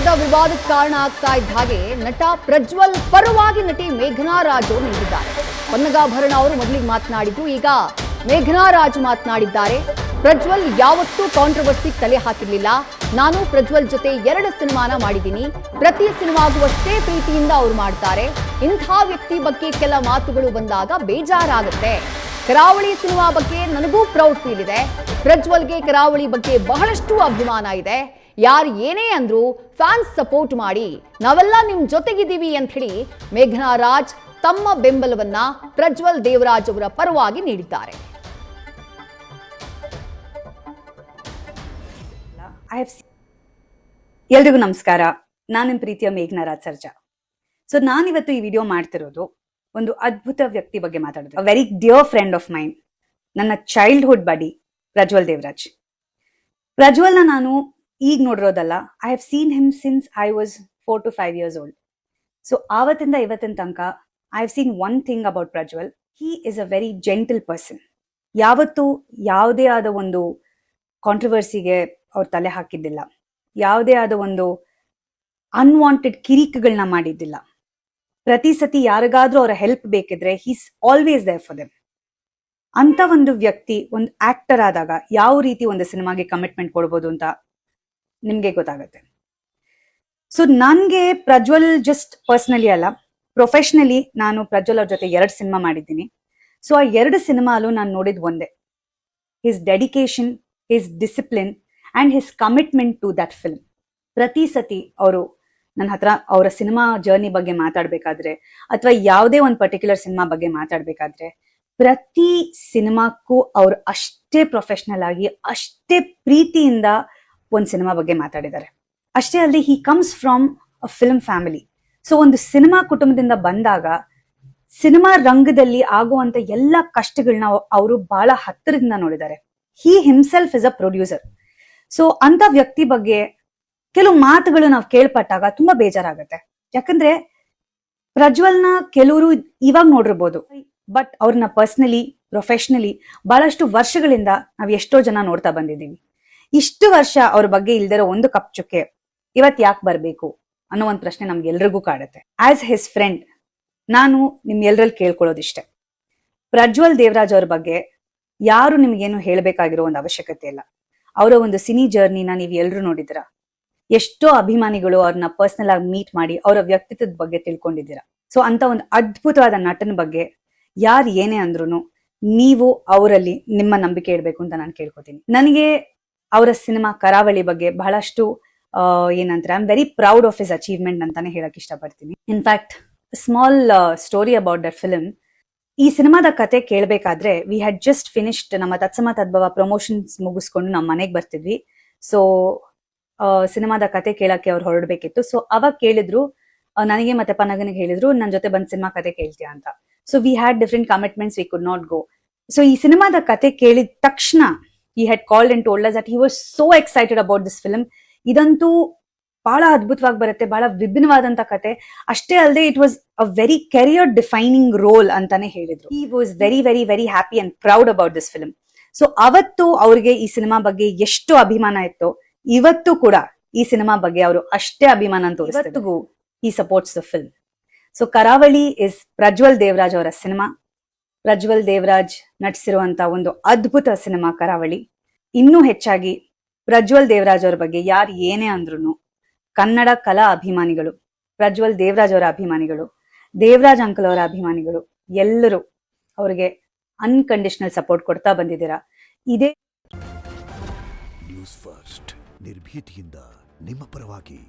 ದೊಡ್ಡ ವಿವಾದಕ್ಕೆ ಕಾರಣ ಆಗ್ತಾ ಇದ್ದ ಹಾಗೆ ನಟ ಪ್ರಜ್ವಲ್ ಪರವಾಗಿ ನಟಿ ಮೇಘನಾ ರಾಜ್ ಅವರು ನಿಂತಿದ್ದಾರೆ. ಪನ್ನಗಾಭರಣ ಅವರು ಮೊದಲಿಗೆ ಮಾತನಾಡಿದ್ರು, ಈಗ ಮೇಘನಾ ರಾಜ್ ಮಾತನಾಡಿದ್ದಾರೆ. ಪ್ರಜ್ವಲ್ ಯಾವತ್ತೂ ಕಾಂಟ್ರವರ್ಸಿ ತಲೆ ಹಾಕಿರ್ಲಿಲ್ಲ. ನಾನು ಪ್ರಜ್ವಲ್ ಜೊತೆ 2 ಸಿನಿಮಾನ ಮಾಡಿದ್ದೀನಿ. ಪ್ರತಿ ಸಿನಿಮಾಗೂ ಅಷ್ಟೇ ಪ್ರೀತಿಯಿಂದ ಅವ್ರು ಮಾಡ್ತಾರೆ. ಇಂಥ ವ್ಯಕ್ತಿ ಬಗ್ಗೆ ಕೆಲ ಮಾತುಗಳು ಬಂದಾಗ ಬೇಜಾರಾಗುತ್ತೆ. ಕರಾವಳಿ ಸಿನಿಮಾ ಬಗ್ಗೆ ನನಗೂ ಪ್ರೌಡ್ ಫೀಲ್ ಇದೆ. ಪ್ರಜ್ವಲ್ಗೆ ಕರಾವಳಿ ಬಗ್ಗೆ ಬಹಳಷ್ಟು ಅಭಿಮಾನ ಇದೆ. ಯಾರು ಏನೇ ಅಂದ್ರು ಫ್ಯಾನ್ಸ್ ಸಪೋರ್ಟ್ ಮಾಡಿ, ನಾವೆಲ್ಲ ನಿಮ್ ಜೊತೆಗಿದ್ದೀವಿ ಅಂತ ಹೇಳಿ ಮೇಘನಾ ರಾಜ್ ತಮ್ಮ ಬೆಂಬಲವನ್ನ ಪ್ರಜ್ವಲ್ ದೇವರಾಜ್ ಅವರ ಪರವಾಗಿ ನೀಡಿದ್ದಾರೆ. ಎಲ್ರಿಗೂ ನಮಸ್ಕಾರ. ನಾನು ನಿಮ್ಮ ಪ್ರೀತಿಯ ಮೇಘನಾ ರಾಜ್ ಸರ್ಜಾ. ಸೊ ನಾನಿವತ್ತು ಈ ವಿಡಿಯೋ ಮಾಡ್ತಿರೋದು ಒಂದು ಅದ್ಭುತ ವ್ಯಕ್ತಿ ಬಗ್ಗೆ ಮಾತಾಡೋದು. A very dear friend of mine, ನನ್ನ ಚೈಲ್ಡ್ಹುಡ್ ಬಡಿ ಪ್ರಜ್ವಲ್ ದೇವರಾಜ್. ಪ್ರಜ್ವಲ್ನ ನಾನು ಈಗ ನೋಡಿರೋದಲ್ಲ, I have seen him since I was 4 to 5 years old. So ಆವತ್ತಿಂದ ಇವತ್ತಿನ ತನಕ I have seen one thing about Prajwal. He is a very gentle person. ಯಾವತ್ತೂ ಯಾವುದೇ ಆದ ಒಂದು ಕಾಂಟ್ರವರ್ಸಿಗೆ ಅವ್ರು ತಲೆ ಹಾಕಿದ್ದಿಲ್ಲ. ಯಾವುದೇ ಆದ ಒಂದು ಅನ್ವಾಂಟೆಡ್ ಕಿರಿಕುಗಳನ್ನ ಮಾಡಿದ್ದಿಲ್ಲ. ಪ್ರತಿ ಸತಿ ಯಾರಿಗಾದ್ರೂ ಅವರ ಹೆಲ್ಪ್ ಬೇಕಿದ್ರೆ he's always there for them. ಅಂತ ಒಂದು ವ್ಯಕ್ತಿ ಒಂದು ಆಕ್ಟರ್ ಆದಾಗ ಯಾವ ರೀತಿ ಒಂದು ಸಿನಿಮಾಗೆ ಕಮಿಟ್ಮೆಂಟ್ ಕೊಡ್ಬೋದು ಅಂತ ನಿಮ್ಗೆ ಗೊತ್ತಾಗುತ್ತೆ. ಸೊ ನನ್ಗೆ ಪ್ರಜ್ವಲ್ ಜಸ್ಟ್ ಪರ್ಸನಲಿ ಅಲ್ಲ, ಪ್ರೊಫೆಷನಲಿ ನಾನು ಪ್ರಜ್ವಲ್ ಅವ್ರ ಜೊತೆ 2 ಸಿನಿಮಾ ಮಾಡಿದ್ದೀನಿ. ಸೊ ಆ 2 ಸಿನಿಮಾಲು ನಾನು ನೋಡಿದ್ ಒಂದೇ, his dedication, his discipline and his commitment to that film. ಪ್ರತಿ ಸತಿ ಅವರು ನನ್ನ ಹತ್ರ ಅವರ ಸಿನಿಮಾ ಜರ್ನಿ ಬಗ್ಗೆ ಮಾತಾಡ್ಬೇಕಾದ್ರೆ ಅಥವಾ ಯಾವುದೇ ಒಂದು ಪರ್ಟಿಕ್ಯುಲರ್ ಸಿನಿಮಾ ಬಗ್ಗೆ ಮಾತಾಡ್ಬೇಕಾದ್ರೆ ಪ್ರತಿ ಸಿನಿಮಾಕ್ಕೂ ಅವ್ರು ಅಷ್ಟೇ ಪ್ರೊಫೆಷನಲ್ ಆಗಿ ಅಷ್ಟೇ ಪ್ರೀತಿಯಿಂದ ಒಂದು ಸಿನಿಮಾ ಬಗ್ಗೆ ಮಾತಾಡಿದ್ದಾರೆ. ಅಷ್ಟೇ ಅಲ್ಲದೆ he comes from a film family. So ಒಂದು ಸಿನಿಮಾ ಕುಟುಂಬದಿಂದ ಬಂದಾಗ ಸಿನಿಮಾ ರಂಗದಲ್ಲಿ ಆಗುವಂತ ಎಲ್ಲ ಕಷ್ಟಗಳನ್ನ ಅವರು ಬಹಳ ಹತ್ತಿರದಿಂದ ನೋಡಿದ್ದಾರೆ. ಹಿ himself is a producer. So ಅಂತ ವ್ಯಕ್ತಿ ಬಗ್ಗೆ ಕೆಲವು ಮಾತುಗಳು ನಾವು ಕೇಳ್ಪಟ್ಟಾಗ ತುಂಬಾ ಬೇಜಾರಾಗುತ್ತೆ. ಯಾಕಂದ್ರೆ ಪ್ರಜ್ವಲ್ನ ಕೆಲವರು ಇವಾಗ ನೋಡಿರ್ಬೋದು, ಬಟ್ ಅವ್ರನ್ನ ಪರ್ಸನಲಿ, ಪ್ರೊಫೆಷನಲಿ ಬಹಳಷ್ಟು ವರ್ಷಗಳಿಂದ ನಾವ್ ಎಷ್ಟೋ ಜನ ನೋಡ್ತಾ ಬಂದಿದ್ದೀವಿ. ಇಷ್ಟು ವರ್ಷ ಅವ್ರ ಬಗ್ಗೆ ಇಲ್ದಿರೋ ಒಂದು ಕಪ್ ಚುಕ್ಕೆ ಇವತ್ ಯಾಕೆ ಬರ್ಬೇಕು ಅನ್ನೋ ಒಂದು ಪ್ರಶ್ನೆ ನಮ್ಗೆಲ್ರಿಗೂ ಕಾಡುತ್ತೆ. ಆಸ್ ಹಿಸ್ ಫ್ರೆಂಡ್ ನಾನು ನಿಮ್ ಎಲ್ರಲ್ಲಿ ಕೇಳ್ಕೊಳ್ಳೋದಿಷ್ಟೆ, ಪ್ರಜ್ವಲ್ ದೇವರಾಜ್ ಅವ್ರ ಬಗ್ಗೆ ಯಾರು ನಿಮ್ಗೇನು ಹೇಳ್ಬೇಕಾಗಿರೋ ಒಂದು ಅವಶ್ಯಕತೆ ಇಲ್ಲ. ಅವರ ಒಂದು ಸಿನಿ ಜರ್ನಿನ ನೀವು ಎಲ್ರು ನೋಡಿದಿರ. ಎಷ್ಟೋ ಅಭಿಮಾನಿಗಳು ಅವ್ರನ್ನ ಪರ್ಸನಲ್ ಆಗಿ ಮೀಟ್ ಮಾಡಿ ಅವರ ವ್ಯಕ್ತಿತ್ವದ ಬಗ್ಗೆ ತಿಳ್ಕೊಂಡಿದ್ದೀರಾ. ಸೊ ಅಂತ ಒಂದು ಅದ್ಭುತವಾದ ನಟನ ಬಗ್ಗೆ ಯಾರು ಏನೇ ಅಂದ್ರೂ ನೀವು ಅವರಲ್ಲಿ ನಿಮ್ಮ ನಂಬಿಕೆ ಇಡಬೇಕು ಅಂತ ನಾನು ಕೇಳ್ಕೊತೀನಿ. ನನಗೆ ಅವರ ಸಿನಿಮಾ ಕರಾವಳಿ ಬಗ್ಗೆ ಬಹಳಷ್ಟು ಏನಂತಾರೆ, I am very proud of his achievement ಅಂತಾನೆ ಹೇಳಕ್ ಇಷ್ಟಪಡ್ತೀನಿ. In fact small story about that film. ಈ ಸಿನಿಮಾದ ಕತೆ ಕೇಳ್ಬೇಕಾದ್ರೆ ವಿ ಹ್ಯಾಡ್ ಜಸ್ಟ್ ಫಿನಿಶ್ಡ್ ನಮ್ಮ ತತ್ಸಮ ತದ್ಭವ ಪ್ರಮೋಷನ್ಸ್ ಮುಗಿಸ್ಕೊಂಡು ನಮ್ಮ ಮನೆಗೆ ಬರ್ತಿದ್ವಿ. ಸೊ ಸಿನಿಮಾದ ಕತೆ ಕೇಳಕ್ಕೆ ಅವ್ರು ಹೊರಡ್ಬೇಕಿತ್ತು. ಸೊ ಅವಾಗ ಕೇಳಿದ್ರು, ನನಗೆ ಮತ್ತೆ ಪನಗನಿಗೆ ಹೇಳಿದ್ರು ನನ್ನ ಜೊತೆ ಬಂದ್ ಸಿನಿಮಾ ಕತೆ ಕೇಳ್ತೀಯಾ ಅಂತ. So we had different commitments, we could not go. So ಈ ಸಿನಿಮಾದ ಕತೆ ಕೇಳಿದ ತಕ್ಷಣ he had called and told us that he was so excited about this film. ಇದಂತೂ ಬಹಳ ಅದ್ಭುತವಾಗಿ ಬರುತ್ತೆ, ಬಹಳ ವಿಭಿನ್ನವಾದಂತ ಕತೆ. ಅಷ್ಟೇ ಅಲ್ಲದೆ it was a very career defining role ಅಂತಾನೆ ಹೇಳಿದ್ರು. he was very very very happy and proud about this film. So ಅವತ್ತು ಅವ್ರಿಗೆ ಈ ಸಿನಿಮಾ ಬಗ್ಗೆ ಎಷ್ಟು ಅಭಿಮಾನ ಇತ್ತು, ಇವತ್ತು ಕೂಡ ಈ ಸಿನಿಮಾ ಬಗ್ಗೆ ಅವರು ಅಷ್ಟೇ ಅಭಿಮಾನ ತೋರಿಸ್ತಾರೆ. ಇವತ್ತಿಗೂ he supports the film. So ಕರಾವಳಿ ಇಸ್ ಪ್ರಜ್ವಲ್ ದೇವರಾಜ್ ಅವರ ಸಿನಿಮಾ. ಪ್ರಜ್ವಲ್ ದೇವರಾಜ್ ನಟಿಸಿರುವಂತ ಒಂದು ಅದ್ಭುತ ಸಿನಿಮಾ ಕರಾವಳಿ. ಇನ್ನೂ ಹೆಚ್ಚಾಗಿ ಪ್ರಜ್ವಲ್ ದೇವರಾಜ್ ಅವರ ಬಗ್ಗೆ ಯಾರು ಏನೇ ಅಂದ್ರೂ ಕನ್ನಡ ಕಲಾ ಅಭಿಮಾನಿಗಳು, ಪ್ರಜ್ವಲ್ ದೇವರಾಜ್ ಅವರ ಅಭಿಮಾನಿಗಳು, ದೇವರಾಜ್ ಅಂಕಲ್ ಅವರ ಅಭಿಮಾನಿಗಳು ಎಲ್ಲರೂ ಅವರಿಗೆ ಅನ್ಕಂಡೀಷನಲ್ ಸಪೋರ್ಟ್ ಕೊಡ್ತಾ ಬಂದಿದ್ದೀರಾ. ಇದೇ ನ್ಯೂಸ್ ಫಸ್ಟ್, ನಿರ್ಭೀತಿಯಿಂದ ನಿಮ್ಮ ಪರವಾಗಿ.